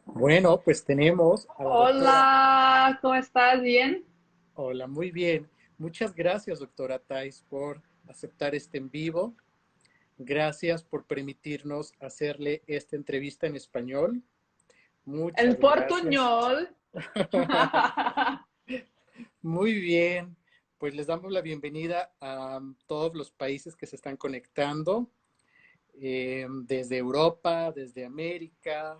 Bueno, pues tenemos a la doctora. Hola, ¿cómo estás? ¿Bien? Hola, muy bien. Muchas gracias, doctora Thais, por aceptar este en vivo. Gracias por permitirnos hacerle esta entrevista en español. En Muchas gracias. portuñol. Muy bien. Pues les damos la bienvenida a todos los países que se están conectando, desde Europa, desde América.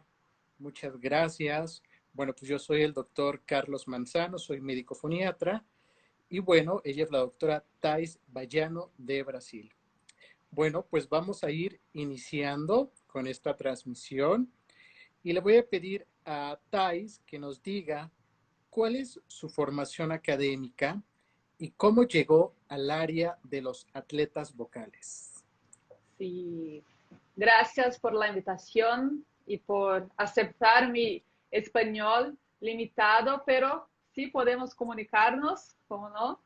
Muchas gracias. Bueno, pues yo soy el doctor Carlos Manzano, soy médico foniatra. Y bueno, ella es la doctora Thais Bayano de Brasil. Bueno, pues vamos a ir iniciando con esta transmisión y le voy a pedir a Thais que nos diga cuál es su formación académica y cómo llegó al área de los atletas vocales. Sí, gracias por la invitación y por aceptar mi español limitado, pero sí podemos comunicarnos, ¿cómo no?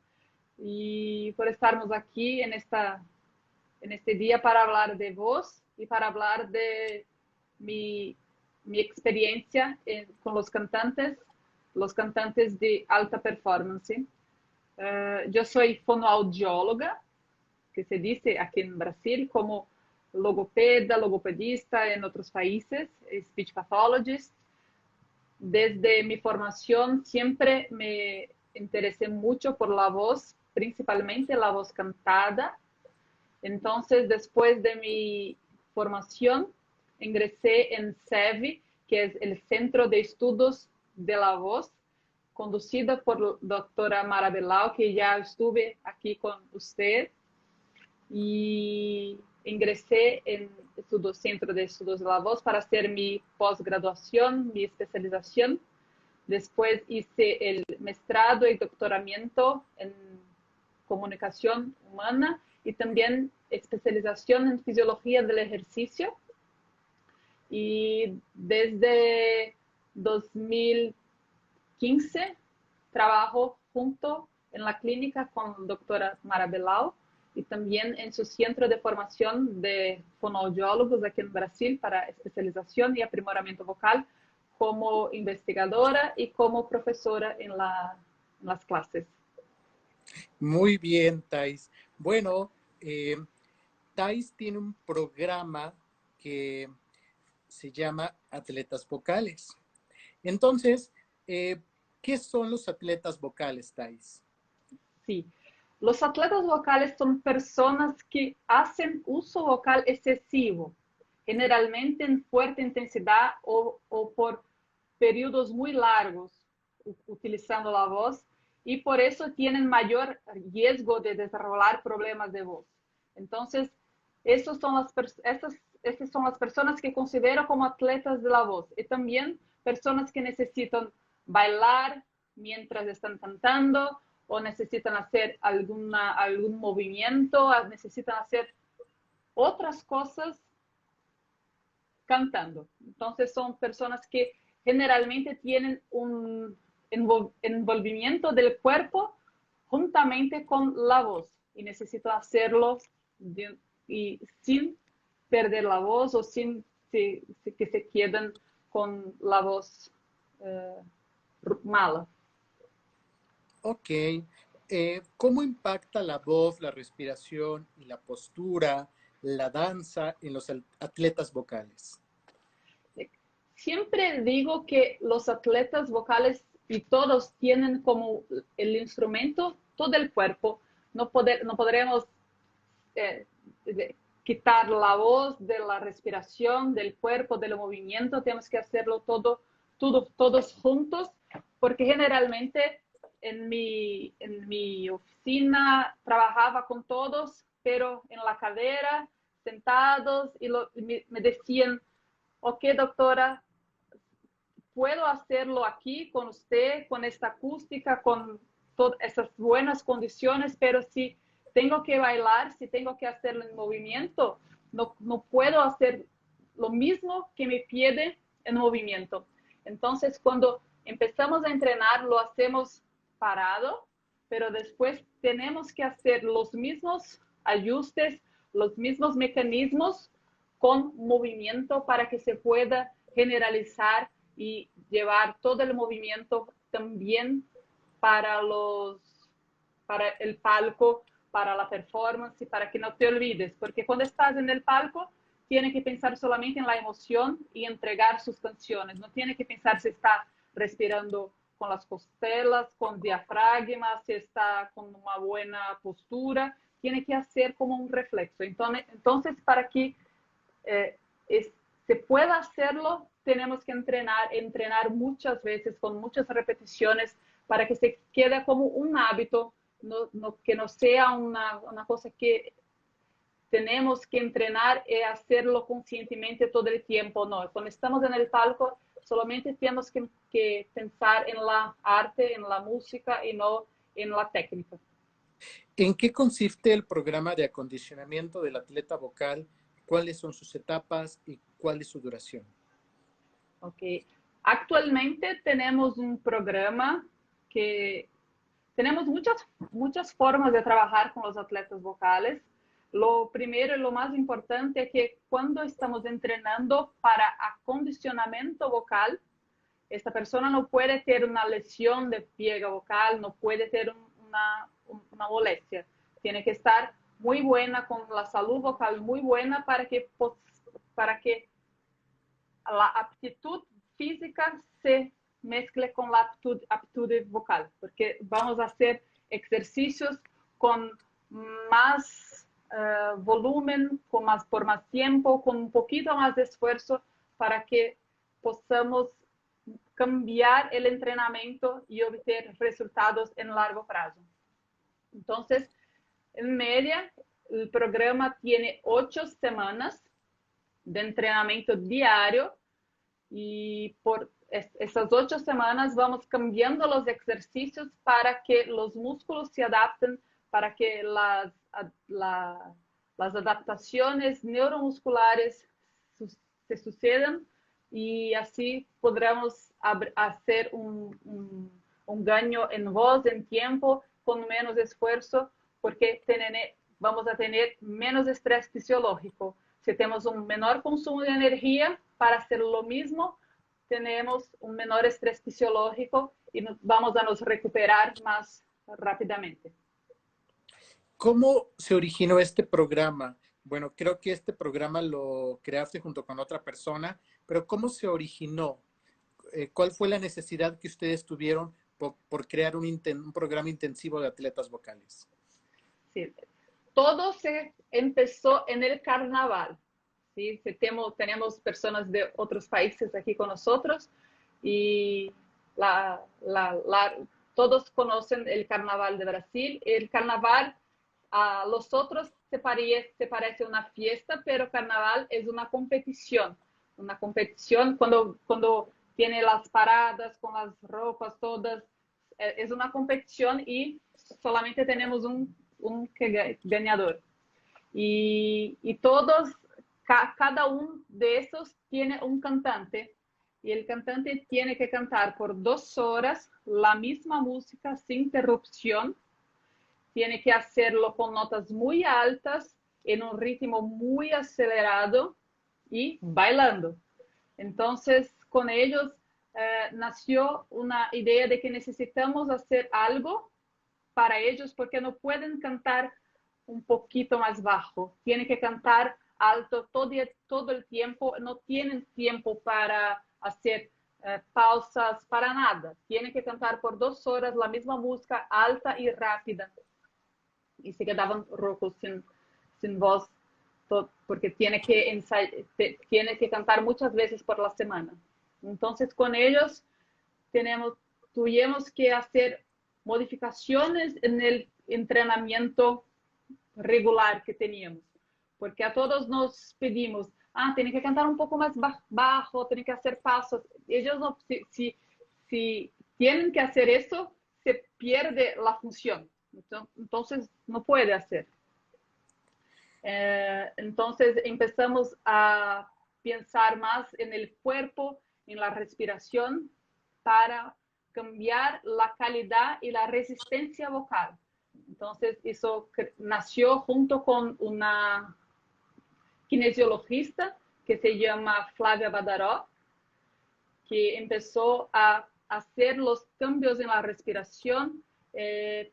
Y por estarnos aquí en este día para hablar de voz y para hablar de mi, mi experiencia con los cantantes de alta performance. Yo soy fonoaudióloga, que se dice aquí en Brasil como logopeda, logopedista en otros países, speech pathologist. Desde mi formación siempre me interesé mucho por la voz, principalmente la voz cantada. Entonces, después de mi formación, ingresé en CEVI, que es el Centro de Estudos de la Voz, conducida por doctora Mara Belau, que ya estuve aquí con usted, y ingresé en el Centro de Estudos de la Voz para hacer mi posgraduación, mi especialización. Después hice el mestrado y doctoramiento en comunicación humana y también especialización en fisiología del ejercicio. Y desde 2015 trabajo junto en la clínica con doctora Mara Belau y también en su centro de formación de fonoaudiólogos aquí en Brasil para especialización y aprimoramiento vocal como investigadora y como profesora en las clases. Muy bien, Thais. Bueno, eh, Thais tiene un programa que se llama Atletas Vocales. Entonces, eh, ¿qué son los atletas vocales, Thais? Sí. Los atletas vocales son personas que hacen uso vocal excesivo, generalmente en fuerte intensidad o por periodos muy largos utilizando la voz y por eso tienen mayor riesgo de desarrollar problemas de voz. Entonces, estas son las personas que considero como atletas de la voz y también personas que necesitan bailar mientras están cantando o necesitan hacer algún movimiento, necesitan hacer otras cosas cantando. Entonces son personas que generalmente tienen un envolvimiento del cuerpo juntamente con la voz y necesito hacerlo y sin perder la voz o sin que se queden con la voz eh, mala. Ok. ¿Cómo impacta la voz, la respiración y la postura, la danza en los atletas vocales? Siempre digo que los atletas vocales y todos tienen como el instrumento todo el cuerpo. No podremos eh, quitar la voz de la respiración, del cuerpo, del movimiento. Tenemos que hacerlo todos juntos, porque generalmente en mi oficina trabajaba con todos, pero en la cadera, sentados, y me decían, ok, doctora, puedo hacerlo aquí con usted, con esta acústica, con todas esas buenas condiciones, pero si tengo que bailar, si tengo que hacerlo en movimiento, no puedo hacer lo mismo que me pide en movimiento. Entonces, cuando empezamos a entrenar, lo hacemos parado, pero después tenemos que hacer los mismos ajustes, los mismos mecanismos con movimiento para que se pueda generalizar y llevar todo el movimiento también para para el palco, para la performance, para que no te olvides, porque cuando estás en el palco, tiene que pensar solamente en la emoción y entregar sus canciones, no tiene que pensar si está respirando con las costelas, con diafragma, si está con una buena postura, tiene que hacer como un reflexo. Entonces para que se pueda hacerlo, tenemos que entrenar muchas veces, con muchas repeticiones, para que se quede como un hábito, que no sea una cosa que tenemos que entrenar y hacerlo conscientemente todo el tiempo. No, cuando estamos en el palco, solamente tenemos que pensar en la arte, en la música y no en la técnica. ¿En qué consiste el programa de acondicionamiento del atleta vocal? ¿Cuáles son sus etapas y cuál es su duración? Okay. Actualmente tenemos un programa que tenemos muchas formas de trabajar con los atletas vocales. Lo primero y lo más importante es que cuando estamos entrenando para acondicionamiento vocal, esta persona no puede tener una lesión de pliega vocal, no puede tener una molestia. Tiene que estar muy buena, con la salud vocal muy buena para que la aptitud física se mezcle con la aptitud vocal, porque vamos a hacer ejercicios con más volumen, por más tiempo, con un poquito más de esfuerzo, para que podamos cambiar el entrenamiento y obtener resultados en largo plazo. Entonces, en media, el programa tiene 8 semanas de entrenamiento diario y por esas 8 semanas vamos cambiando los ejercicios para que los músculos se adapten, para que las adaptaciones neuromusculares se sucedan y así podremos hacer un gano en voz, en tiempo, con menos esfuerzo, porque vamos a tener menos estrés fisiológico. Si tenemos un menor consumo de energía para hacer lo mismo, tenemos un menor estrés fisiológico y vamos a nos recuperar más rápidamente. ¿Cómo se originó este programa? Bueno, creo que este programa lo creaste junto con otra persona, pero ¿cómo se originó? ¿Cuál fue la necesidad que ustedes tuvieron por crear un programa intensivo de atletas vocales? Sí. Todo se empezó en el carnaval. ¿Sí? Tenemos personas de otros países aquí con nosotros y todos conocen el carnaval de Brasil. El carnaval a los otros se parece una fiesta, pero carnaval es una competición. Una competición cuando tiene las paradas con las ropas todas, es una competición y solamente tenemos un ganador. Y todos, cada uno de esos tiene un cantante y el cantante tiene que cantar por 2 horas la misma música sin interrupción. Tiene que hacerlo con notas muy altas, en un ritmo muy acelerado y bailando. Entonces, con ellos nació una idea de que necesitamos hacer algo para ellos porque no pueden cantar un poquito más bajo, tienen que cantar alto todo el tiempo, no tienen tiempo para hacer pausas, para nada, tienen que cantar por 2 horas la misma música alta y rápida y se quedaban rojos sin voz porque tiene que cantar muchas veces por la semana. Entonces con ellos tuvimos que hacer modificaciones en el entrenamiento regular que teníamos, porque a todos nos pedimos, tienen que cantar un poco más bajo, tienen que hacer pasos. Ellos no, si tienen que hacer eso, se pierde la función. Entonces no puede hacer. Entonces empezamos a pensar más en el cuerpo, en la respiración, para cambiar la calidad y la resistencia vocal. Entonces eso nació junto con una kinesiologista que se llama Flavia Badaró que empezó a hacer los cambios en la respiración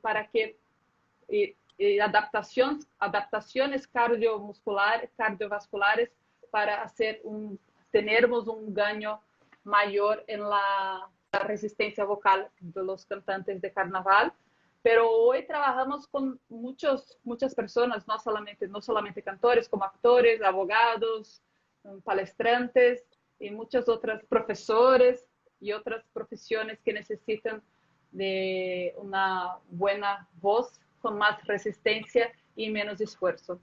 para que adaptaciones cardiovasculares para tenermos un gano mayor en la resistencia vocal de los cantantes de carnaval. Pero hoy trabajamos con muchas personas, no solamente cantores, como actores, abogados, palestrantes y muchas otras profesores y otras profesiones que necesitan de una buena voz con más resistencia y menos esfuerzo.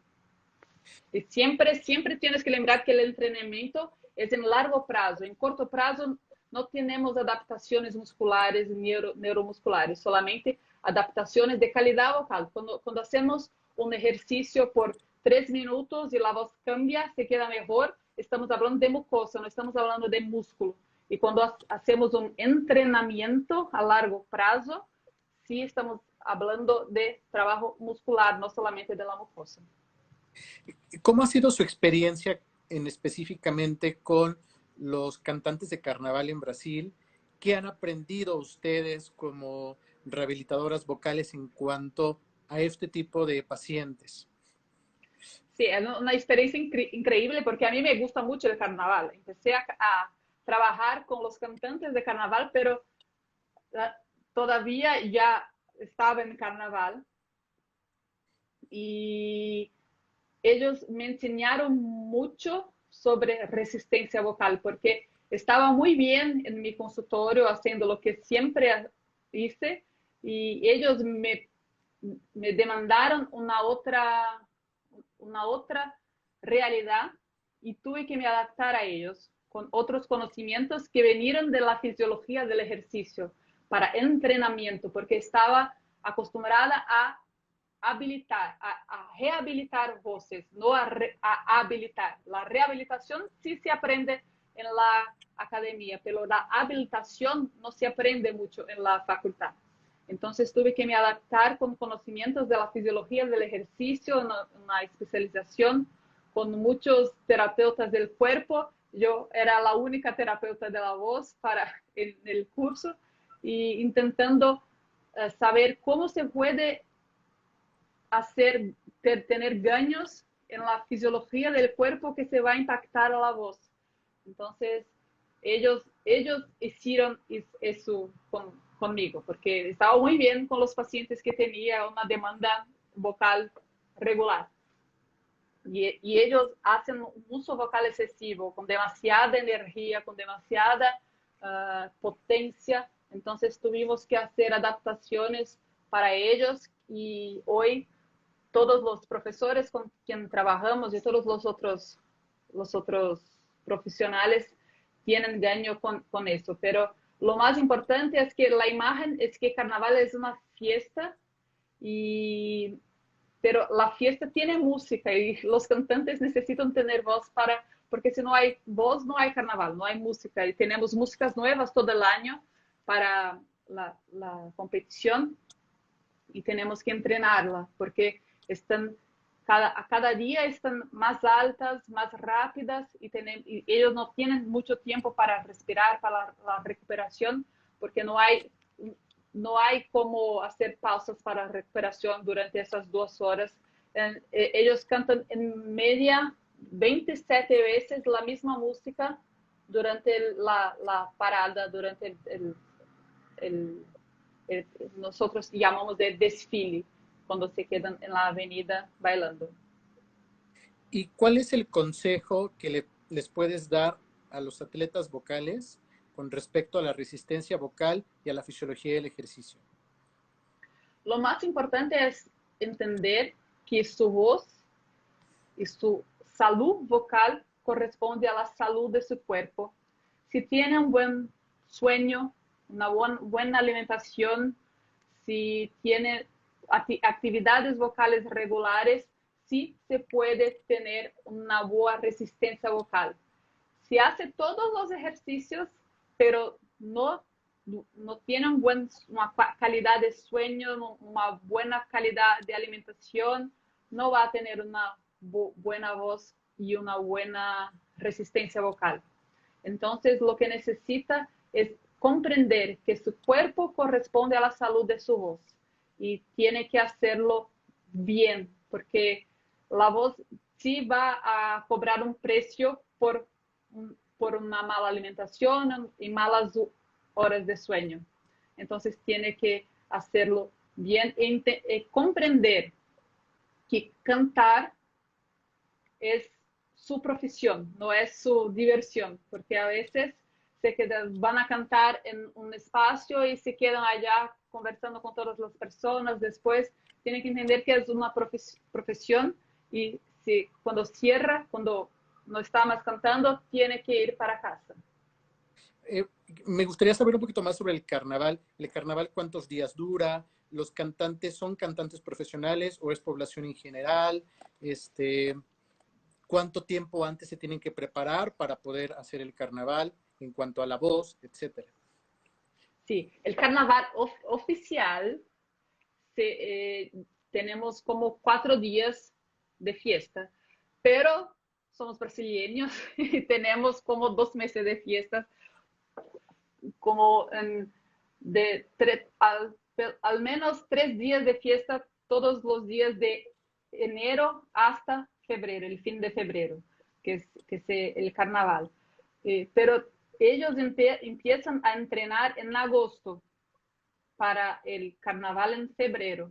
Y siempre tienes que lembrar que el entrenamiento es en largo plazo. En corto plazo no tenemos adaptaciones musculares, neuromusculares, solamente adaptaciones de calidad vocal. Cuando hacemos un ejercicio por 3 minutos y la voz cambia, se queda mejor, estamos hablando de mucosa, no estamos hablando de músculo. Y cuando hacemos un entrenamiento a largo plazo, sí estamos hablando de trabajo muscular, no solamente de la mucosa. ¿Cómo ha sido su experiencia específicamente con los cantantes de carnaval en Brasil? ¿Qué han aprendido ustedes como rehabilitadoras vocales en cuanto a este tipo de pacientes? Sí, es una experiencia increíble porque a mí me gusta mucho el carnaval. Empecé a trabajar con los cantantes de carnaval, pero todavía ya estaba en carnaval y ellos me enseñaron mucho sobre resistencia vocal porque estaba muy bien en mi consultorio haciendo lo que siempre hice y ellos me demandaron una otra realidad y tuve que me adaptar a ellos con otros conocimientos que vinieron de la fisiología del ejercicio para entrenamiento, porque estaba acostumbrada a habilitar, a rehabilitar voces, no a habilitar. La rehabilitación sí se aprende en la academia, pero la habilitación no se aprende mucho en la facultad. Entonces tuve que me adaptar con conocimientos de la fisiología del ejercicio, una especialización con muchos terapeutas del cuerpo. Yo era la única terapeuta de la voz en el curso y intentando saber cómo se puede tener daños en la fisiología del cuerpo que se va a impactar a la voz. Entonces, ellos hicieron eso conmigo, porque estaba muy bien con los pacientes que tenía una demanda vocal regular. Y ellos hacen un uso vocal excesivo, con demasiada energía, con demasiada potencia. Entonces tuvimos que hacer adaptaciones para ellos y hoy todos los profesores con quien trabajamos y todos los otros profesionales tienen daño con eso. Pero lo más importante es que la imagen es que carnaval es una fiesta, pero la fiesta tiene música y los cantantes necesitan tener voz porque si no hay voz, no hay carnaval, no hay música. Y tenemos músicas nuevas todo el año para la competición y tenemos que entrenarla porque a cada día están más altas, más rápidas y ellos no tienen mucho tiempo para respirar, para la recuperación, porque no hay como hacer pausas para recuperación durante esas 2 horas. Ellos cantan en media 27 veces la misma música durante la parada, durante nosotros llamamos de desfile, cuando se quedan en la avenida bailando. ¿Y cuál es el consejo que les puedes dar a los atletas vocales con respecto a la resistencia vocal y a la fisiología del ejercicio? Lo más importante es entender que su voz y su salud vocal corresponde a la salud de su cuerpo. Si tiene un buen sueño, una buena alimentación, si tiene actividades vocales regulares, sí se puede tener una buena resistencia vocal. Si hace todos los ejercicios, pero no tiene una calidad de sueño, una buena calidad de alimentación, no va a tener una buena voz y una buena resistencia vocal. Entonces, lo que necesita es comprender que su cuerpo corresponde a la salud de su voz y tiene que hacerlo bien, porque la voz sí va a cobrar un precio por una mala alimentación y malas horas de sueño. Entonces, tiene que hacerlo bien y comprender que cantar es su profesión, no es su diversión, porque a veces van a cantar en un espacio y se quedan allá conversando con todas las personas. Después tienen que entender que es una profesión y cuando cierra, cuando no está más cantando, tiene que ir para casa. Eh, Me gustaría saber un poquito más sobre el carnaval. ¿El carnaval cuántos días dura? ¿Los cantantes son cantantes profesionales o es población en general? ¿Cuánto tiempo antes se tienen que preparar para poder hacer el carnaval en cuanto a la voz, etcétera? Sí, el carnaval oficial tenemos como 4 días de fiesta, pero somos brasileños y tenemos como 2 meses de fiestas, como al menos 3 días de fiesta todos los días de enero hasta febrero, el fin de febrero, que es el carnaval. Pero ellos empiezan a entrenar en agosto para el carnaval en febrero.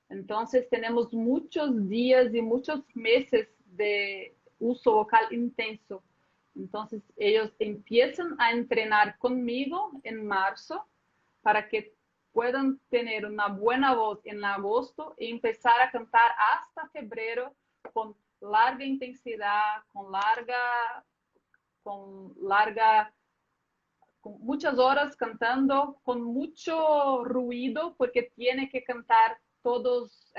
Entonces tenemos muchos días y muchos meses de uso vocal intenso. Entonces ellos empiezan a entrenar conmigo en marzo para que puedan tener una buena voz en agosto y empezar a cantar hasta febrero con larga intensidad, con muchas horas cantando, con mucho ruido, porque tiene que cantar todos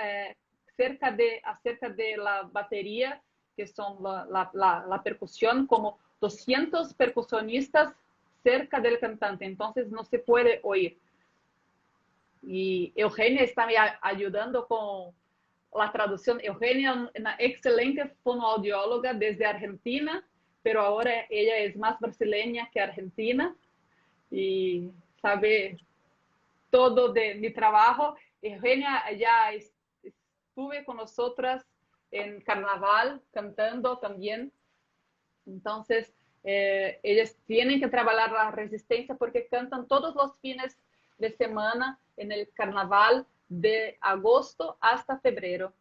acerca de la batería, que son la percusión, como 200 percusionistas cerca del cantante, entonces no se puede oír. Y Eugenia está me ayudando con la traducción. Eugenia es una excelente fonoaudióloga desde Argentina, pero ahora ella es más brasileña que argentina y sabe todo de mi trabajo. Eugenia ya estuve con nosotras en carnaval cantando también. Entonces, ellas tienen que trabajar la resistencia porque cantan todos los fines de semana en el carnaval de agosto hasta febrero.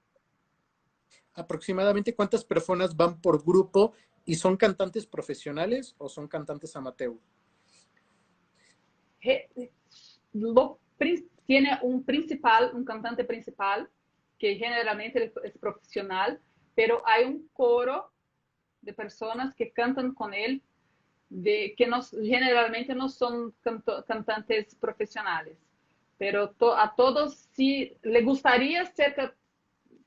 ¿Aproximadamente cuántas personas van por grupo y son cantantes profesionales o son cantantes amateur? Tiene un cantante principal, que generalmente es profesional, pero hay un coro de personas que cantan con él, que generalmente no son cantantes profesionales. Pero a todos sí le gustaría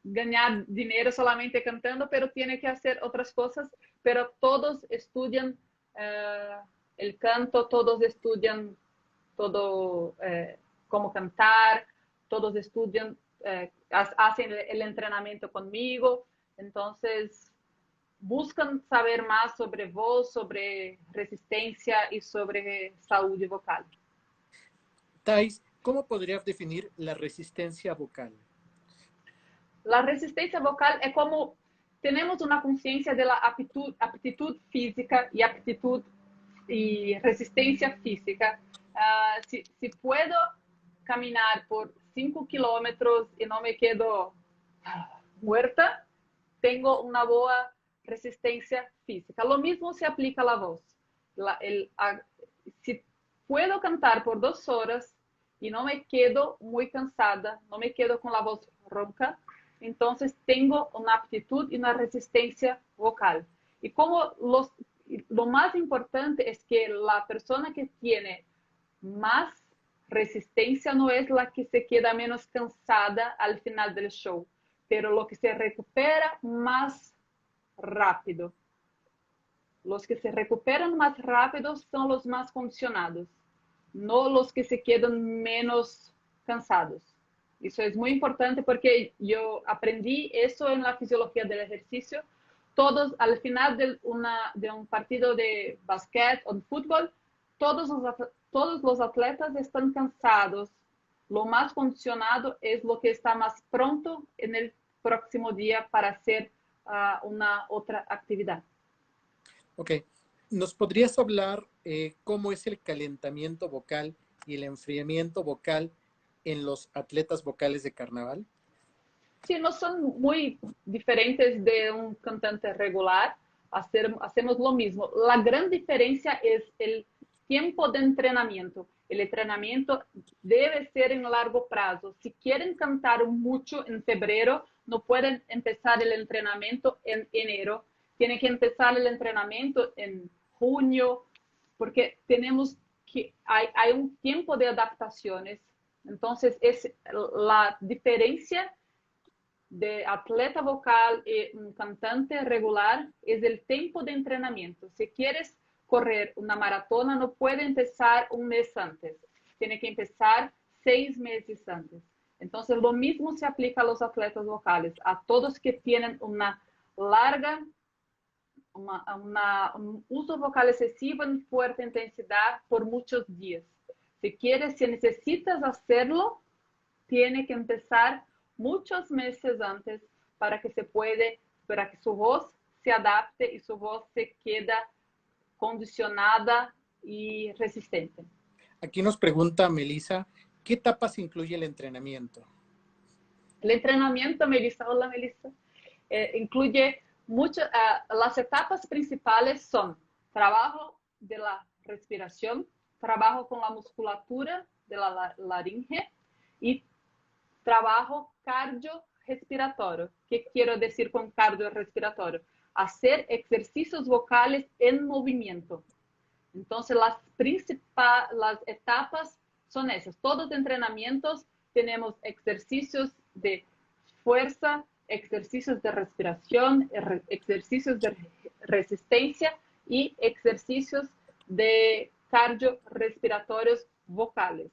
ganar dinero solamente cantando, pero tiene que hacer otras cosas. Pero todos estudian el canto, todos estudian todo cómo cantar, todos estudian, hacen el entrenamiento conmigo, entonces buscan saber más sobre voz, sobre resistencia y sobre salud vocal. Thais, ¿cómo podrías definir la resistencia vocal? La resistencia vocal es como tenemos una conciencia de la aptitud física y aptitud y resistencia física. Si puedo caminar por 5 kilómetros y no me quedo muerta, tengo una buena resistencia física. Lo mismo se aplica a la voz. Si puedo cantar por 2 horas y no me quedo muy cansada, no me quedo con la voz ronca, entonces tengo una aptitud y una resistencia vocal. Y lo más importante es que la persona que tiene más resistencia no es la que se queda menos cansada al final del show, pero lo que se recupera más rápido. Los que se recuperan más rápido son los más condicionados, no los que se quedan menos cansados. Eso es muy importante porque yo aprendí eso en la fisiología del ejercicio, todos, al final de un partido de básquet o de fútbol, todos los atletas están cansados. Lo más condicionado es lo que está más pronto en el próximo día para hacer una otra actividad. Ok. ¿Nos podrías hablar cómo es el calentamiento vocal y el enfriamiento vocal en los atletas vocales de carnaval? Sí, no son muy diferentes de un cantante regular. Hacemos lo mismo. La gran diferencia es el tiempo de entrenamiento. El entrenamiento debe ser en largo plazo. Si quieren cantar mucho en febrero, no pueden empezar el entrenamiento en enero. Tienen que empezar el entrenamiento en junio, porque hay un tiempo de adaptaciones. Entonces, es la diferencia de atleta vocal y un cantante regular es el tiempo de entrenamiento. Si quieres correr una maratona, no puede empezar un mes antes. Tiene que empezar 6 meses antes. Entonces, lo mismo se aplica a los atletas vocales, a todos que tienen una larga, un uso vocal excesivo en fuerte intensidad por muchos días. Si necesitas hacerlo, tiene que empezar muchos meses antes para que su voz se adapte y su voz se quede condicionada y resistente. Aquí nos pregunta Melissa, ¿qué etapas incluye el entrenamiento? El entrenamiento, Melissa, hola Melissa, incluye las etapas principales son trabajo de la respiración, trabajo con la musculatura de la laringe y trabajo cardiorrespiratorio. ¿Qué quiero decir con cardiorrespiratorio? Hacer ejercicios vocales en movimiento. Entonces, las etapas son esas. Todos los entrenamientos tenemos ejercicios de fuerza, ejercicios de respiración, ejercicios de resistencia y ejercicios de cardiorrespiratorios vocales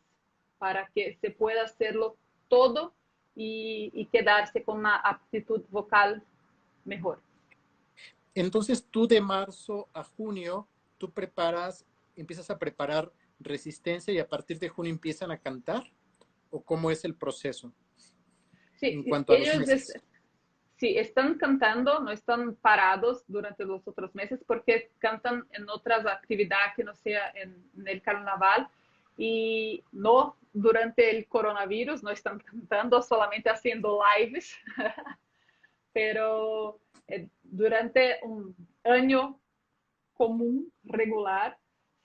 para que se pueda hacerlo todo y quedarse con una aptitud vocal mejor. Entonces tú de marzo a junio, empiezas a preparar resistencia y a partir de junio empiezan a cantar, ¿o cómo es el proceso en Sí, cuanto a los meses? sí, están cantando, no están parados durante los otros meses porque cantan en otras actividades que no sea en el carnaval y no durante el coronavirus, no están cantando, solamente haciendo lives, pero durante un año común, regular,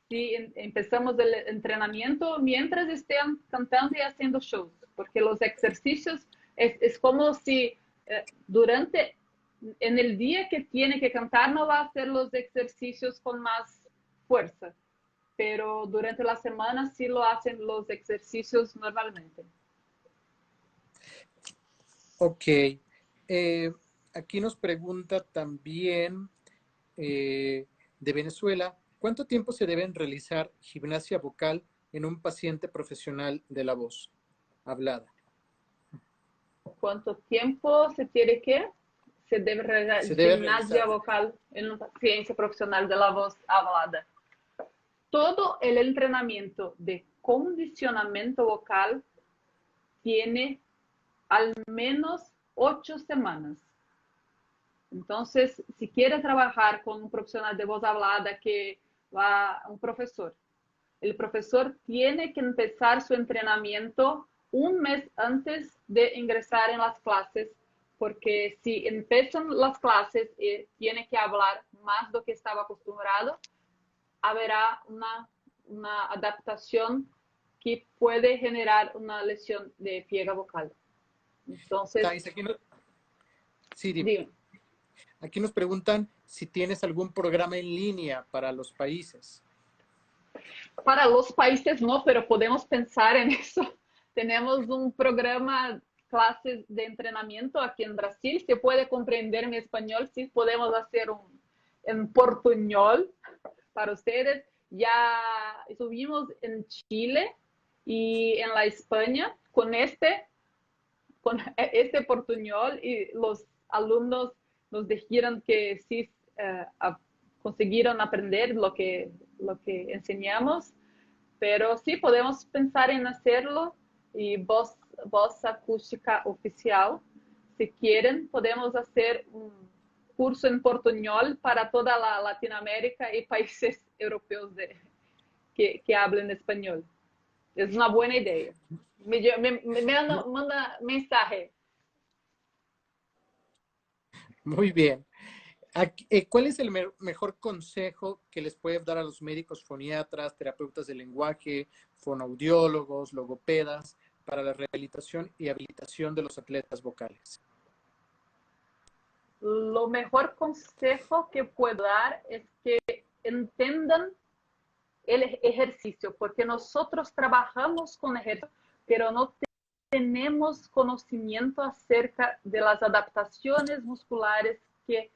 si empezamos el entrenamiento mientras estén cantando y haciendo shows, porque los ejercicios es como si durante, en el día que tiene que cantar no va a hacer los ejercicios con más fuerza, pero durante la semana sí lo hacen los ejercicios normalmente. Ok. Aquí nos pregunta también de Venezuela, ¿cuánto tiempo se deben realizar gimnasia vocal en un paciente profesional de la voz hablada? ¿Cuánto tiempo se debe realizar Se debe gimnasia realizar. vocal en una ciencia profesional de la voz hablada? Todo el entrenamiento de condicionamiento vocal tiene al menos 8 semanas. Entonces, si quiere trabajar con un profesional de voz hablada que va un profesor, el profesor tiene que empezar su entrenamiento un mes antes de ingresar en las clases, porque si empiezan las clases y tiene que hablar más de lo que estaba acostumbrado, habrá una adaptación que puede generar una lesión de pliega vocal. Entonces, Thais, sí, dime. aquí nos preguntan si tienes algún programa en línea para los países. Para los países no, pero podemos pensar en eso. Tenemos un programa, clases de entrenamiento aquí en Brasil. Se puede comprender mi español, sí podemos hacer en portuñol para ustedes. Ya estuvimos en Chile y en la España con este portuñol y los alumnos nos dijeron que sí consiguieron aprender lo que enseñamos, pero sí podemos pensar en hacerlo y voz acústica oficial. Si quieren, podemos hacer un curso en portuñol para toda la Latinoamérica y países europeos que hablen español. Es una buena idea. Manda mensaje. Muy bien. ¿Cuál es el mejor consejo que les puede dar a los médicos foniatras, terapeutas de lenguaje, fonoaudiólogos, logopedas para la rehabilitación y habilitación de los atletas vocales? Lo mejor consejo que puedo dar es que entiendan el ejercicio, porque nosotros trabajamos con ejercicio, pero no tenemos conocimiento acerca de las adaptaciones musculares que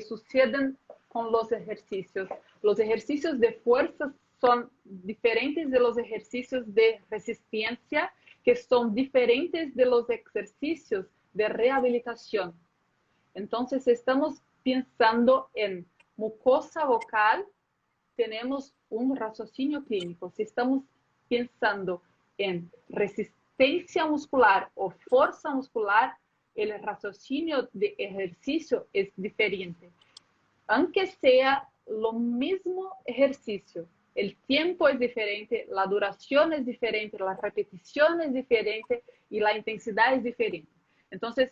suceden con los ejercicios. Los ejercicios de fuerza son diferentes de los ejercicios de resistencia, que son diferentes de los ejercicios de rehabilitación. Entonces, estamos pensando en mucosa vocal, tenemos un raciocinio clínico. Si estamos pensando en resistencia muscular o fuerza muscular, el raciocinio de ejercicio es diferente. Aunque sea lo mismo ejercicio, el tiempo es diferente, la duración es diferente, la repetición es diferente y la intensidad es diferente. Entonces,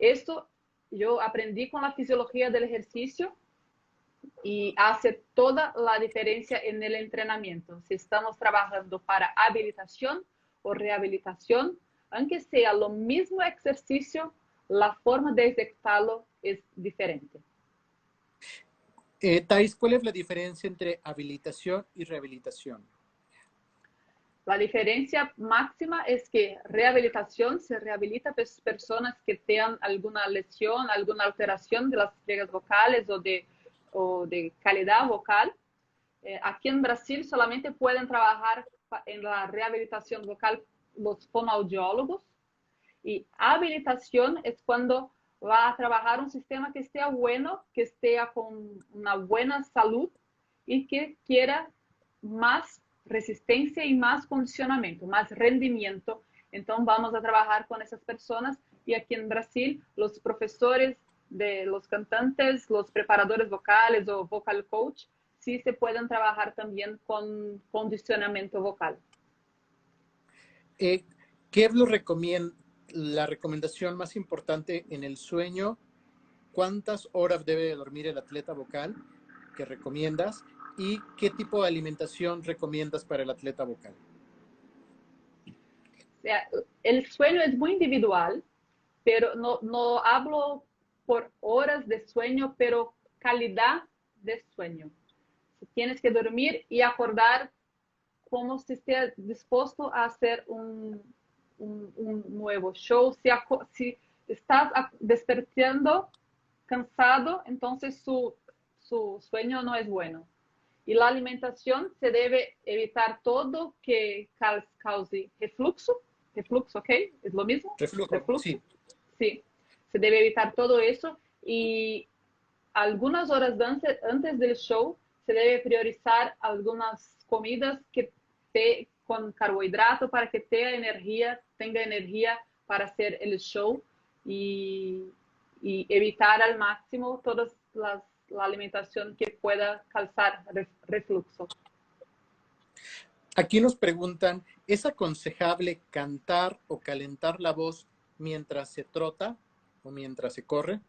esto yo aprendí con la fisiología del ejercicio y hace toda la diferencia en el entrenamiento. Si estamos trabajando para habilitación o rehabilitación, aunque sea lo mismo ejercicio, la forma de ejecutarlo es diferente. Thais, ¿cuál es la diferencia entre habilitación y rehabilitación? La diferencia máxima es que rehabilitación se rehabilita a personas que tengan alguna lesión, alguna alteración de las cuerdas vocales o de calidad vocal. Aquí en Brasil solamente pueden trabajar en la rehabilitación vocal los fonoaudiólogos, y habilitación es cuando va a trabajar un sistema que esté bueno, que esté con una buena salud y que quiera más resistencia y más condicionamiento, más rendimiento. Entonces vamos a trabajar con esas personas y aquí en Brasil los profesores de los cantantes, los preparadores vocales o vocal coach, sí se pueden trabajar también con condicionamiento vocal. ¿Qué es la recomendación más importante en el sueño? ¿Cuántas horas debe dormir el atleta vocal que recomiendas? ¿Y qué tipo de alimentación recomiendas para el atleta vocal? El sueño es muy individual, pero no hablo por horas de sueño, pero calidad de sueño. Tienes que dormir y acordar como si estés dispuesto a hacer un nuevo show. Si estás despertando cansado, entonces su sueño no es bueno. Y la alimentación se debe evitar todo que cause refluxo. Refluxo, ¿ok? ¿Es lo mismo? Reflujo, sí. Sí, se debe evitar todo eso y algunas horas antes del show se debe priorizar algunas comidas que con carbohidrato para que tenga energía para hacer el show y evitar al máximo todas la alimentación que pueda causar refluxo. Aquí nos preguntan, ¿es aconsejable cantar o calentar la voz mientras se trota o mientras se corre?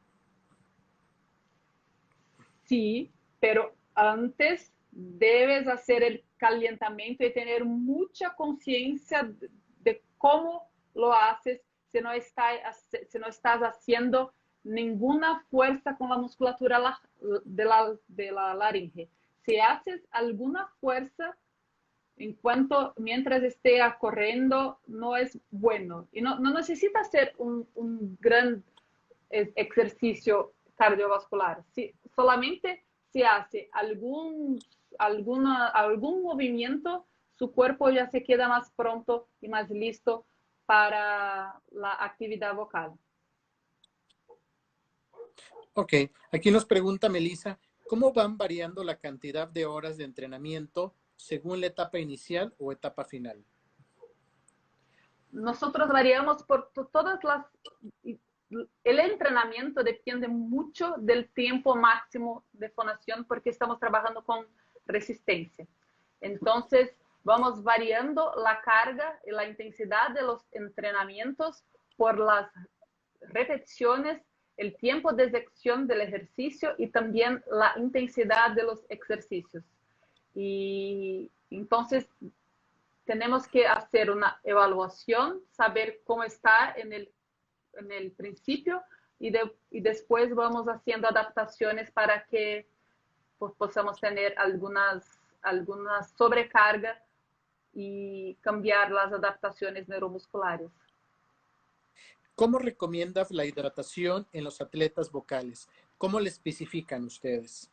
Sí, pero antes debes hacer el calentamiento y tener mucha conciencia de cómo lo haces si no estás haciendo ninguna fuerza con la musculatura de la laringe. Si haces alguna fuerza mientras esté corriendo, no es bueno. Y no necesita hacer un gran ejercicio cardiovascular. Solamente si hace algún movimiento, su cuerpo ya se queda más pronto y más listo para la actividad vocal. Ok, aquí nos pregunta Melissa, ¿cómo van variando la cantidad de horas de entrenamiento según la etapa inicial o etapa final? Nosotros variamos por todas las... El entrenamiento depende mucho del tiempo máximo de fonación porque estamos trabajando con resistencia. Entonces, vamos variando la carga y la intensidad de los entrenamientos por las repeticiones, el tiempo de ejecución del ejercicio y también la intensidad de los ejercicios. Y entonces tenemos que hacer una evaluación, saber cómo está en el principio y después vamos haciendo adaptaciones para que pues, podamos tener algunas sobrecarga y cambiar las adaptaciones neuromusculares. ¿Cómo recomiendas la hidratación en los atletas vocales? ¿Cómo le especifican ustedes?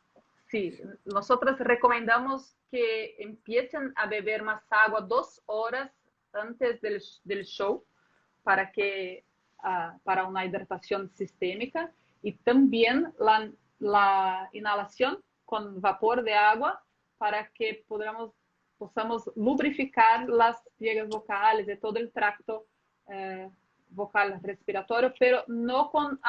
Sí, nosotros recomendamos que empiecen a beber más agua 2 horas antes del show para que para una hidratación sistémica y también la inhalación con vapor de agua para que possamos lubrificar las pliegas vocales de todo el tracto vocal respiratorio, pero no con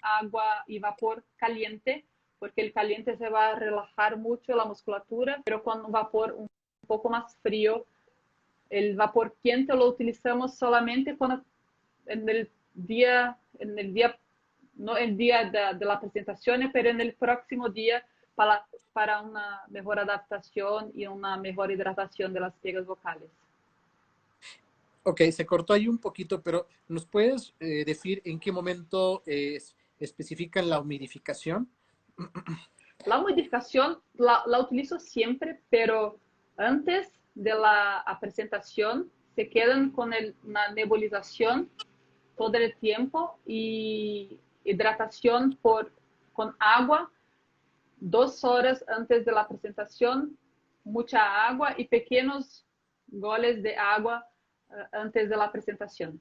agua y vapor caliente, porque el caliente se va a relajar mucho la musculatura, pero con un vapor un poco más frío. El vapor quente lo utilizamos solamente cuando en el día, no el día de la presentación, pero en el próximo día para una mejor adaptación y una mejor hidratación de las pliegas vocales. Ok, se cortó ahí un poquito, pero ¿nos puedes decir en qué momento especifican la humidificación? La humidificación la utilizo siempre, pero antes de la presentación se quedan con una nebulización todo el tiempo y hidratación con agua 2 horas antes de la presentación, mucha agua y pequeños goles de agua antes de la presentación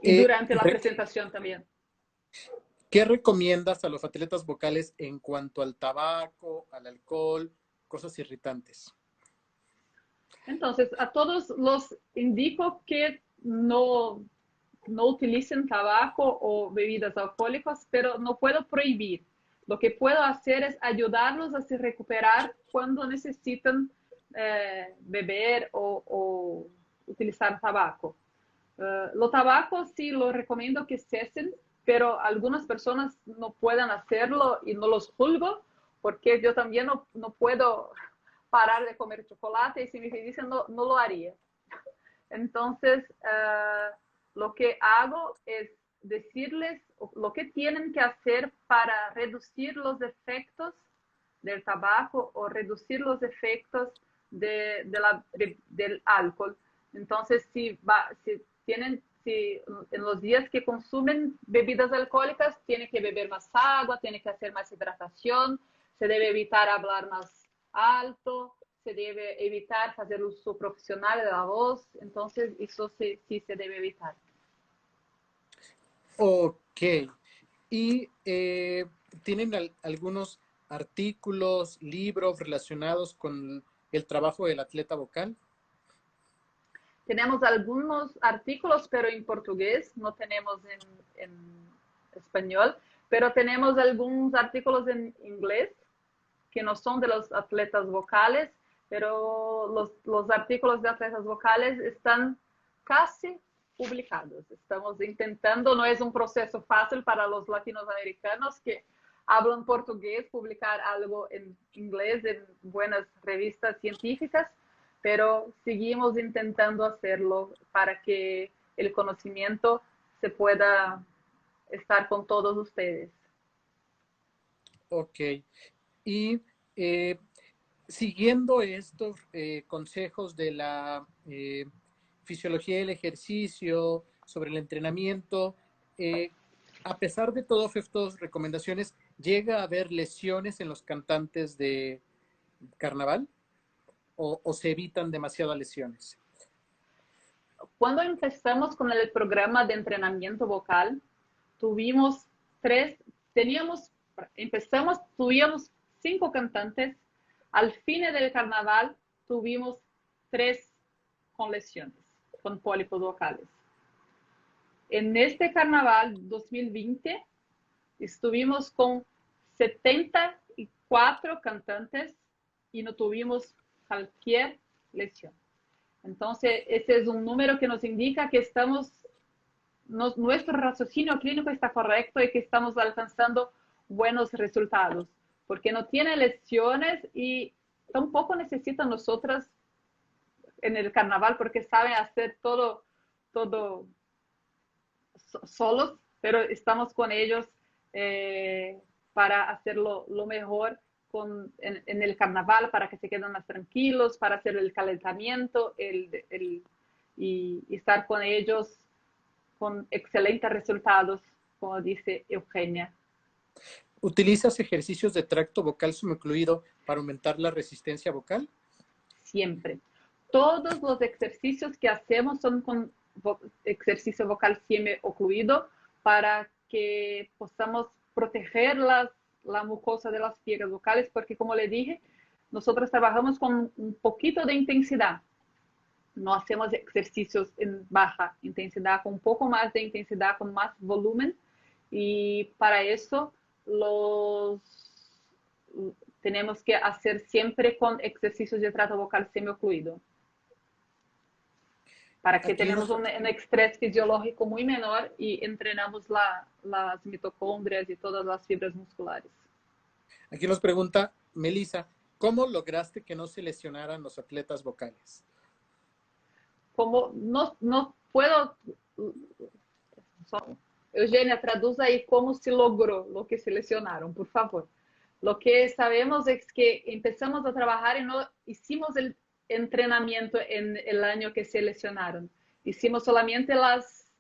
y Eh, durante la presentación también. ¿Qué recomiendas a los atletas vocales en cuanto al tabaco, al alcohol, cosas irritantes? Entonces, a todos los indico que no utilicen tabaco o bebidas alcohólicas, pero no puedo prohibir. Lo que puedo hacer es ayudarlos a se recuperar cuando necesitan beber o utilizar tabaco. Los tabacos sí lo recomiendo que cesen, pero algunas personas no pueden hacerlo y no los juzgo, porque yo también no puedo parar de comer chocolate y si me dicen no lo haría. Entonces, lo que hago es decirles lo que tienen que hacer para reducir los efectos del tabaco o reducir los efectos del alcohol. Entonces, si en los días que consumen bebidas alcohólicas, tienen que beber más agua, tienen que hacer más hidratación, se debe evitar hablar más alto, se debe evitar hacer uso profesional de la voz, entonces eso sí se debe evitar. Ok. ¿Y tienen algunos artículos, libros relacionados con el trabajo del atleta vocal? Tenemos algunos artículos, pero en portugués, no tenemos en español, pero tenemos algunos artículos en inglés que no son de los atletas vocales, pero los artículos de atletas vocales están casi publicados. Estamos intentando, no es un proceso fácil para los latinoamericanos que hablan portugués, publicar algo en inglés en buenas revistas científicas, pero seguimos intentando hacerlo para que el conocimiento se pueda estar con todos ustedes. Ok. Y eh, siguiendo estos consejos de la fisiología del ejercicio, sobre el entrenamiento, eh, a pesar de todas estas recomendaciones, ¿llega a haber lesiones en los cantantes de carnaval o se evitan demasiadas lesiones? Cuando empezamos con el programa de entrenamiento vocal, tuvimos tuvimos 5 cantantes. Al fin del carnaval tuvimos 3 con lesiones, con pólipos vocales. En este carnaval 2020 estuvimos con 74 cantantes y no tuvimos cualquier lesión. Entonces, ese es un número que nos indica que nuestro raciocinio clínico está correcto y que estamos alcanzando buenos resultados, porque no tiene lesiones y tampoco necesitan nosotras en el carnaval porque saben hacer todo solos, pero estamos con ellos para hacerlo lo mejor en el carnaval, para que se queden más tranquilos, para hacer el calentamiento y estar con ellos con excelentes resultados, como dice Eugenia. ¿Utilizas ejercicios de tracto vocal semi-ocluido para aumentar la resistencia vocal? Siempre. Todos los ejercicios que hacemos son con ejercicio vocal semi-ocluido para que podamos proteger la mucosa de las fieras vocales, porque como le dije, nosotros trabajamos con un poquito de intensidad. No hacemos ejercicios en baja intensidad, con un poco más de intensidad, con más volumen. Y para eso tenemos que hacer siempre con ejercicios de trato vocal semi-ocluido. Para que tenemos un estrés fisiológico muy menor y entrenamos las mitocondrias y todas las fibras musculares. Aquí nos pregunta Melissa, ¿cómo lograste que no se lesionaran los atletas vocales? Como no puedo... Eugenia, traduza ahí cómo se logró lo que se lesionaron, por favor. Lo que sabemos es que empezamos a trabajar y no hicimos el entrenamiento en el año que se lesionaron. Hicimos solamente las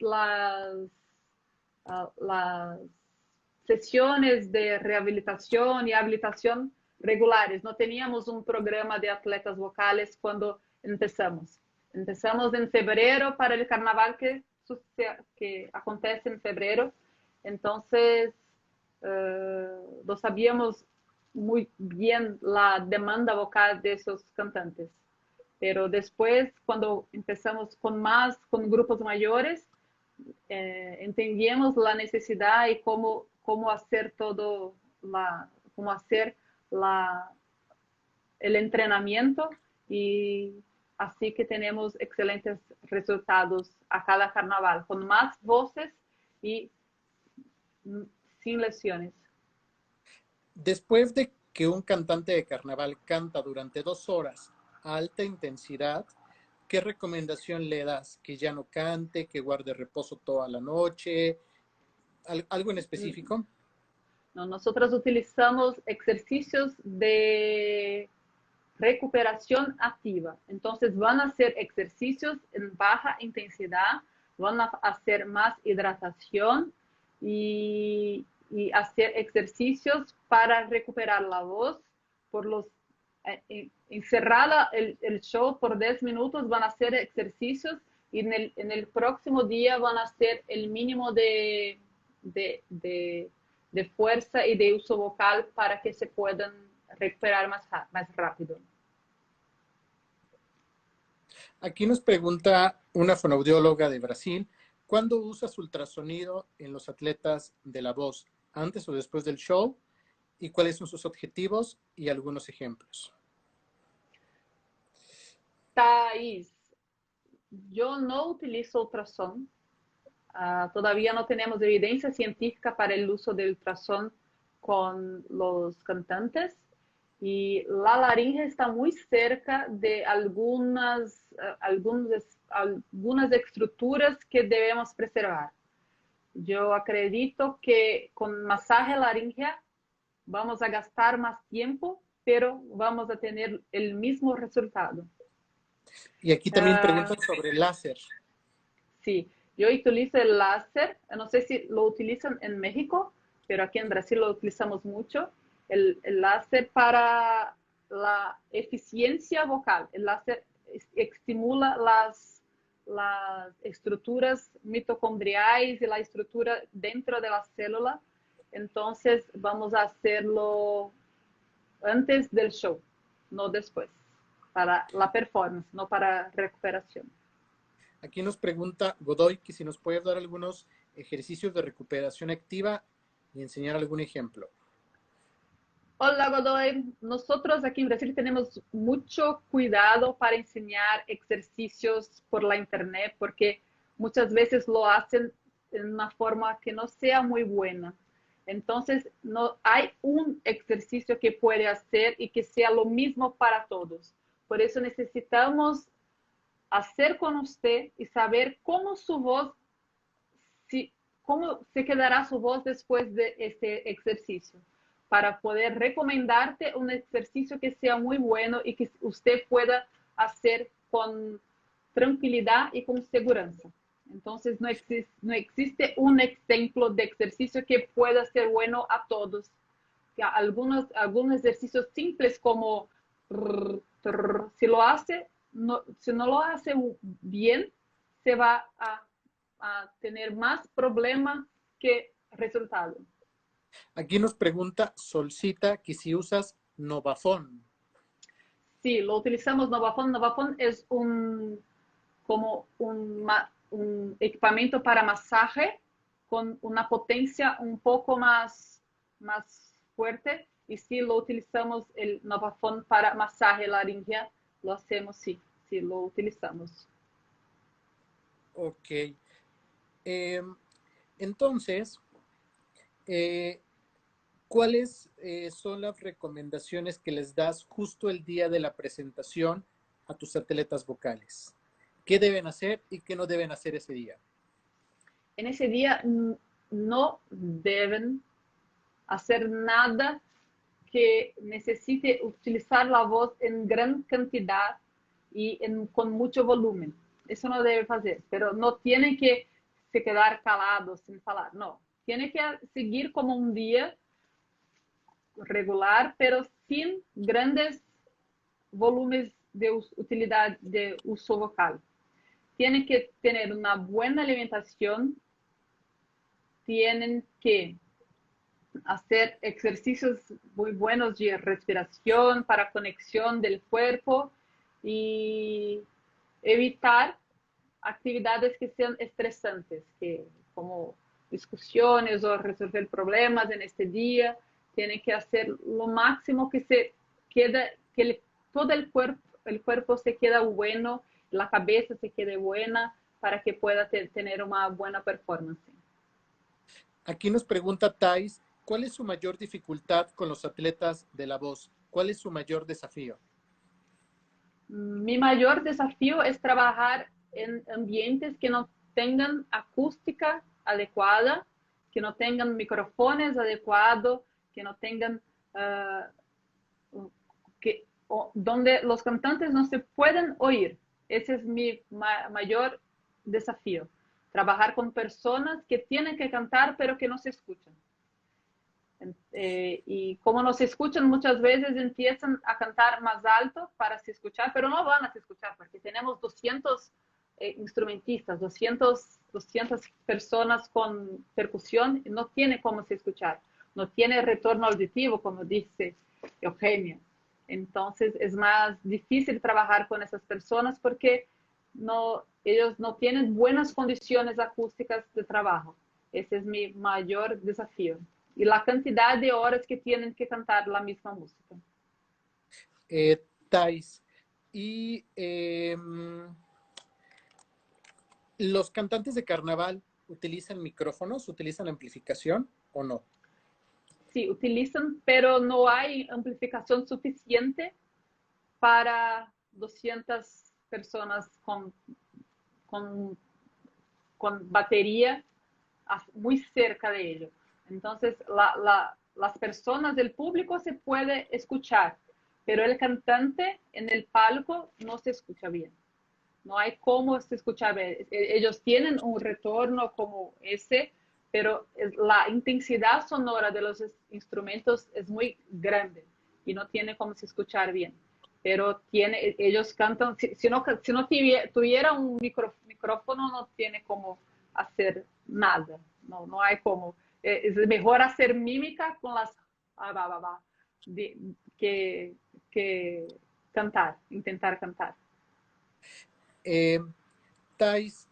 sesiones de rehabilitación y habilitación regulares. No teníamos un programa de atletas vocales cuando empezamos. Empezamos en febrero para el carnaval que acontece en febrero. Entonces, no sabíamos muy bien la demanda vocal de esos cantantes. Pero después, cuando empezamos con grupos mayores, entendíamos la necesidad y cómo hacer el entrenamiento, y así que tenemos excelentes resultados a cada carnaval, con más voces y sin lesiones. Después de que un cantante de carnaval canta durante 2 horas a alta intensidad, ¿qué recomendación le das? ¿Que ya no cante, que guarde reposo toda la noche? ¿Algo en específico? No, nosotros utilizamos ejercicios de recuperación activa. Entonces van a hacer ejercicios en baja intensidad, van a hacer más hidratación y hacer ejercicios para recuperar la voz. Encerrada el show por 10 minutos, van a hacer ejercicios y en el próximo día van a hacer el mínimo de fuerza y de uso vocal para que se puedan recuperar más rápido. Aquí nos pregunta una fonoaudióloga de Brasil, ¿cuándo usas ultrasonido en los atletas de la voz? ¿Antes o después del show? ¿Y cuáles son sus objetivos y algunos ejemplos? Thais, yo no utilizo ultrasonido. Todavía no tenemos evidencia científica para el uso de ultrasonido con los cantantes, y la laringe está muy cerca de algunas estructuras que debemos preservar. Yo acredito que con masaje laringea vamos a gastar más tiempo, pero vamos a tener el mismo resultado. Y aquí también preguntan sobre el láser. Sí, yo utilizo el láser, no sé si lo utilizan en México, pero aquí en Brasil lo utilizamos mucho. El láser para la eficiencia vocal. El láser estimula las estructuras mitocondriales y la estructura dentro de la célula. entonces vamos a hacerlo antes del show, no después, para la performance, no para recuperación. Aquí nos pregunta Godoy que si nos puede dar algunos ejercicios de recuperación activa y enseñar algún ejemplo. Hola Godoy, nosotros aquí en Brasil tenemos mucho cuidado para enseñar ejercicios por la internet porque muchas veces lo hacen en una forma que no sea muy buena. Entonces, no hay un ejercicio que puede hacer y que sea lo mismo para todos. Por eso necesitamos hacer con usted y saber cómo su voz, cómo se quedará su voz después de este ejercicio, para poder recomendarte un ejercicio que sea muy bueno y que usted pueda hacer con tranquilidad y con seguridad. Entonces, no existe un ejemplo de ejercicio que pueda ser bueno a todos. Algunos ejercicios simples como si lo hace, si no lo hace bien, se va a tener más problemas que resultado. Aquí nos pregunta Solcita que si usas Novafón. Sí, lo utilizamos Novafón. Novafón es como un equipamiento para masaje con una potencia un poco más fuerte. Y sí, lo utilizamos el Novafón para masaje laringea. Lo hacemos, sí, sí, lo utilizamos. Ok. Entonces, ¿cuáles son las recomendaciones que les das justo el día de la presentación a tus atletas vocales? ¿Qué deben hacer y qué no deben hacer ese día? En ese día no deben hacer nada que necesite utilizar la voz en gran cantidad y con mucho volumen. Eso no debe hacer, pero no tiene que se quedar calado sin hablar, no. Tiene que seguir como un día regular, pero sin grandes volúmenes de utilidad de uso vocal. Tiene que tener una buena alimentación, tienen que hacer ejercicios muy buenos de respiración para conexión del cuerpo y evitar actividades que sean estresantes, como discusiones o resolver problemas en este día. Tienen que hacer lo máximo que se quede, todo el cuerpo se queda bueno, la cabeza se quede buena para que pueda tener una buena performance. Aquí nos pregunta Thais, ¿cuál es su mayor dificultad con los atletas de la voz? ¿Cuál es su mayor desafío? Mi mayor desafío es trabajar en ambientes que no tengan acústica adecuada, que no tengan micrófonos adecuados, que no tengan, donde los cantantes no se pueden oír. Ese es mi mayor desafío. Trabajar con personas que tienen que cantar pero que no se escuchan. Y como no se escuchan, muchas veces empiezan a cantar más alto para se escuchar, pero no van a se escuchar porque tenemos 200 instrumentistas, 200 personas con percusión, y no tiene cómo se escuchar, no tiene retorno auditivo, como dice Eugenia. Entonces es más difícil trabajar con esas personas porque ellos no tienen buenas condiciones acústicas de trabajo. Ese es mi mayor desafío. Y la cantidad de horas que tienen que cantar la misma música. Thais, y los cantantes de carnaval utilizan micrófonos, utilizan amplificación o no? Sí, utilizan, pero no hay amplificación suficiente para 200 personas con, con batería muy cerca de ellos. Entonces, las personas del público se puede escuchar, pero el cantante en el palco no se escucha bien. No hay cómo se escuchar bien. Ellos tienen un retorno como ese, pero la intensidad sonora de los instrumentos es muy grande y no tiene cómo se escuchar bien. Pero ellos cantan, si no tuviera un micrófono, no tiene cómo hacer nada. No hay cómo. Es mejor hacer mímica con las que cantar, intentar cantar. Thais,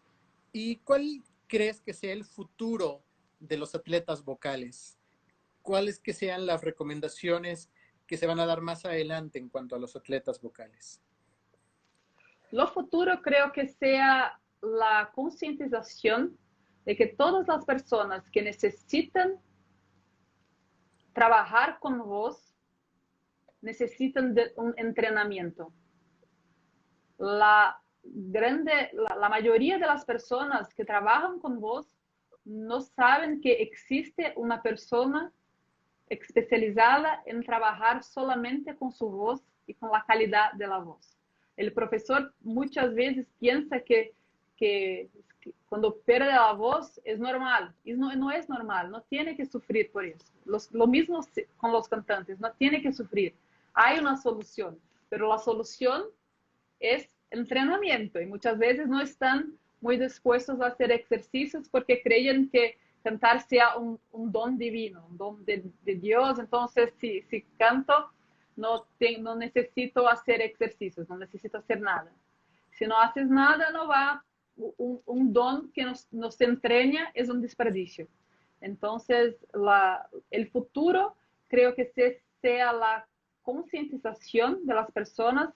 ¿y cuál crees que sea el futuro de los atletas vocales? ¿Cuáles que sean las recomendaciones que se van a dar más adelante en cuanto a los atletas vocales? Lo futuro creo que sea la concientización de que todas las personas que necesitan trabajar con voz necesitan de un entrenamiento. La mayoría de las personas que trabajan con voz no saben que existe una persona especializada en trabajar solamente con su voz y con la calidad de la voz. El profesor muchas veces piensa que cuando pierde la voz es normal, y no es normal, no tiene que sufrir por eso. Lo mismo con los cantantes, no tiene que sufrir. Hay una solución, pero la solución es entrenamiento y muchas veces no están muy dispuestos a hacer ejercicios porque creen que cantar sea un don divino, un don de Dios. Entonces, si canto, no necesito hacer ejercicios, no necesito hacer nada. Si no haces nada, no va. Un don que nos entrena es un desperdicio. Entonces, el futuro creo que sea la concientización de las personas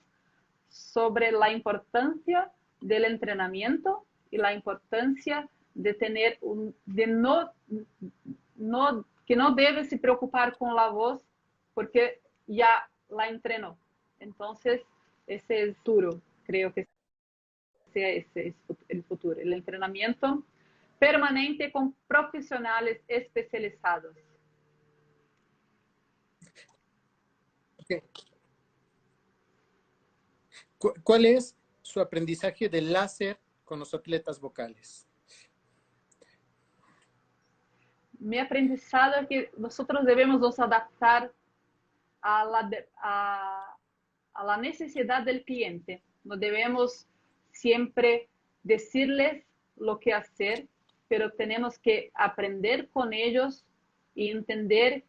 sobre la importancia del entrenamiento y la importancia de tener que no debe se preocupar con la voz porque ya la entrenó. Entonces, ese es duro, creo que sea ese es el futuro, el entrenamiento permanente con profesionales especializados. Okay. ¿Cuál es su aprendizaje del láser con los atletas vocales? Mi aprendizado es que nosotros debemos nos adaptar a la necesidad del cliente. No debemos siempre decirles lo que hacer, pero tenemos que aprender con ellos y entender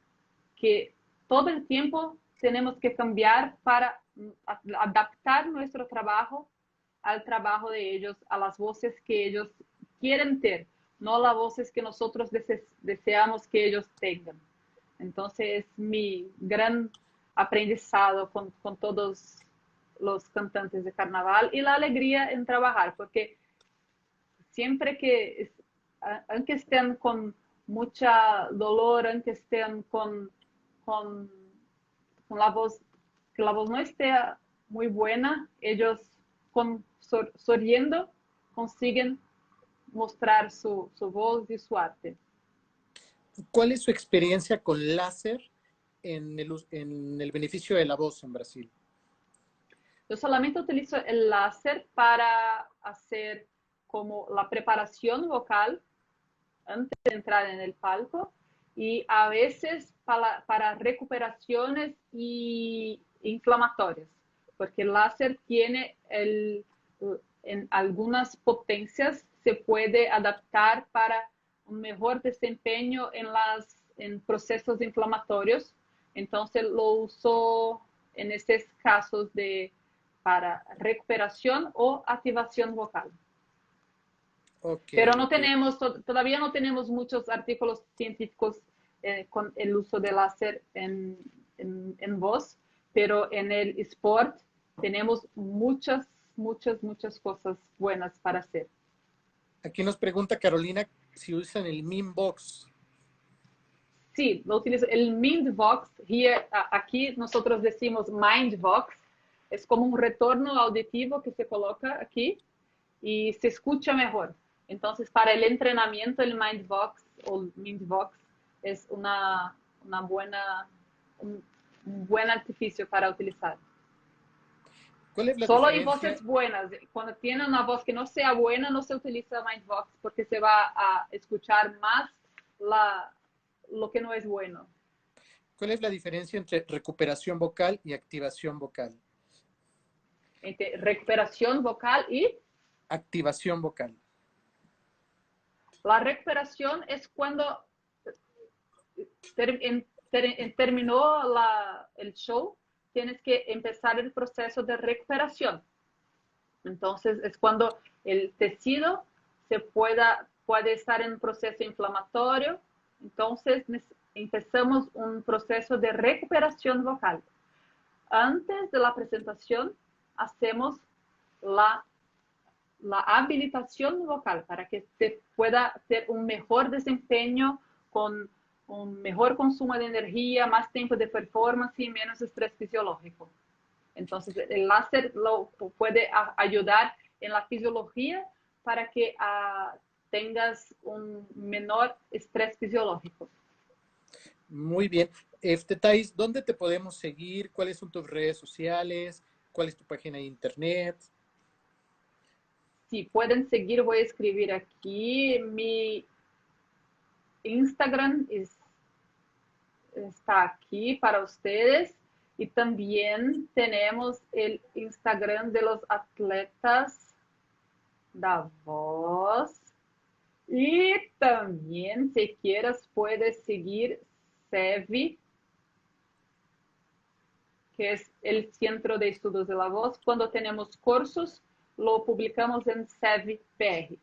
que todo el tiempo tenemos que cambiar para adaptar nuestro trabajo al trabajo de ellos, a las voces que ellos quieren ter, no las voces que nosotros deseamos que ellos tengan. Entonces, es mi gran aprendizado con todos los cantantes de carnaval y la alegría en trabajar, porque siempre que, aunque estén con mucha dolor, aunque estén con la voz, que la voz no esté muy buena, ellos sonriendo consiguen mostrar su voz y su arte. ¿Cuál es su experiencia con láser en el beneficio de la voz en Brasil? Yo solamente utilizo el láser para hacer como la preparación vocal antes de entrar en el palco y a veces para recuperaciones y inflamatorias, porque el láser tiene en algunas potencias se puede adaptar para un mejor desempeño en procesos inflamatorios. Entonces lo uso en estos casos para recuperación o activación vocal. Okay, Pero no tenemos, todavía no tenemos muchos artículos científicos con el uso de láser en voz, pero en el sport tenemos muchas cosas buenas para hacer. Aquí nos pregunta Carolina si usan el Mimbox. Sí, lo utilizo. El Mindvox, aquí nosotros decimos Mindvox, es como un retorno auditivo que se coloca aquí y se escucha mejor. Entonces, para el entrenamiento, el Mindvox o Mindvox es un buen artificio para utilizar. ¿Cuál es la Solo hay diferencia? voces buenas. Cuando tiene una voz que no sea buena, no se utiliza Mindvox porque se va a escuchar más lo que no es bueno. ¿Cuál es la diferencia entre recuperación vocal y activación vocal? Entre recuperación vocal y activación vocal. la recuperación es cuando terminó el show, tienes que empezar el proceso de recuperación. Entonces es cuando el tejido puede estar en un proceso inflamatorio. Entonces empezamos un proceso de recuperación vocal. Antes de la presentación hacemos la habilitación vocal para que se pueda tener un mejor desempeño con un mejor consumo de energía, más tiempo de performance y menos estrés fisiológico. Entonces, el láser puede ayudar en la fisiología para que tengas un menor estrés fisiológico. Muy bien. Thais, ¿dónde te podemos seguir? ¿Cuáles son tus redes sociales? ¿Cuál es tu página de internet? Si pueden seguir, voy a escribir aquí. Mi Instagram está aquí para ustedes. Y también tenemos el Instagram de los atletas da voz. Y también, si quieres, puedes seguir CEVI, que es el Centro de Estudios de la Voz. Cuando tenemos cursos, lo publicamos en CEVI PR.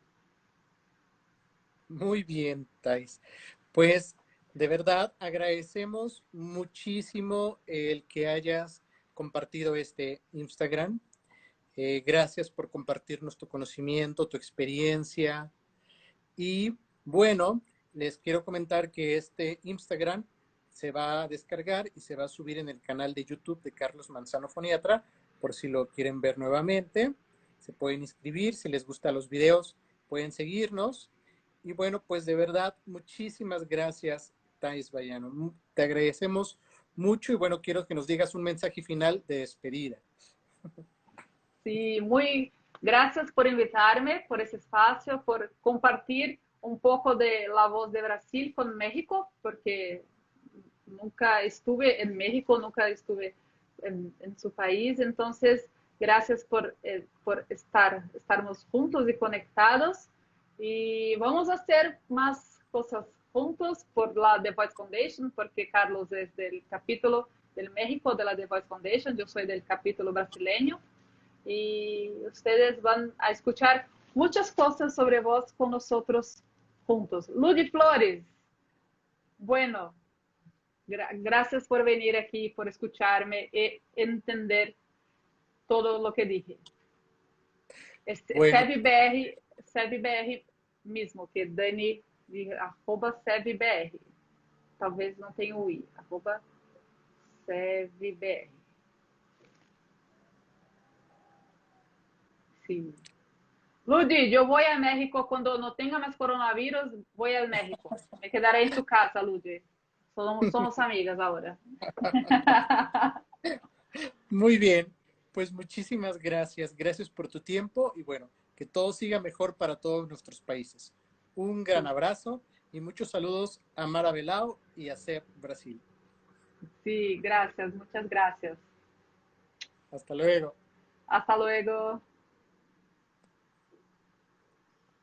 Muy bien, Thais. Pues de verdad agradecemos muchísimo el que hayas compartido este Instagram. Gracias por compartirnos tu conocimiento, tu experiencia. Y bueno, les quiero comentar que este Instagram se va a descargar y se va a subir en el canal de YouTube de Carlos Manzano Foniatra, por si lo quieren ver nuevamente. Se pueden inscribir, si les gustan los videos, pueden seguirnos. Y bueno, pues de verdad, muchísimas gracias, Thais Bayano. Te agradecemos mucho y bueno, quiero que nos digas un mensaje final de despedida. Sí, muy gracias por invitarme, por ese espacio, por compartir un poco de la voz de Brasil con México, porque nunca estuve en México, nunca estuve en su país. Entonces, gracias por estarmos juntos y conectados. Y vamos a hacer más cosas juntos por la The Voice Foundation, porque Carlos es del capítulo del México de la The Voice Foundation, yo soy del capítulo brasileño. Y ustedes van a escuchar muchas cosas sobre voz con nosotros juntos. Ludi Flores, bueno, gracias por venir aquí, por escucharme y entender todo lo que dije. Bueno, SebBR mismo, que Dani, @SebBR. Talvez não tenha o i, @SebBR. Sí. Ludi, yo voy a México cuando no tenga más coronavirus, voy a México. Me quedaré en tu casa, Ludi. Somos amigas ahora. muy bien. Pues muchísimas gracias. Gracias por tu tiempo y bueno, que todo siga mejor para todos nuestros países. Un gran Sí, abrazo y muchos saludos a Mara Belao y a CEP Brasil. sí, gracias, muchas gracias. Hasta luego. Hasta luego.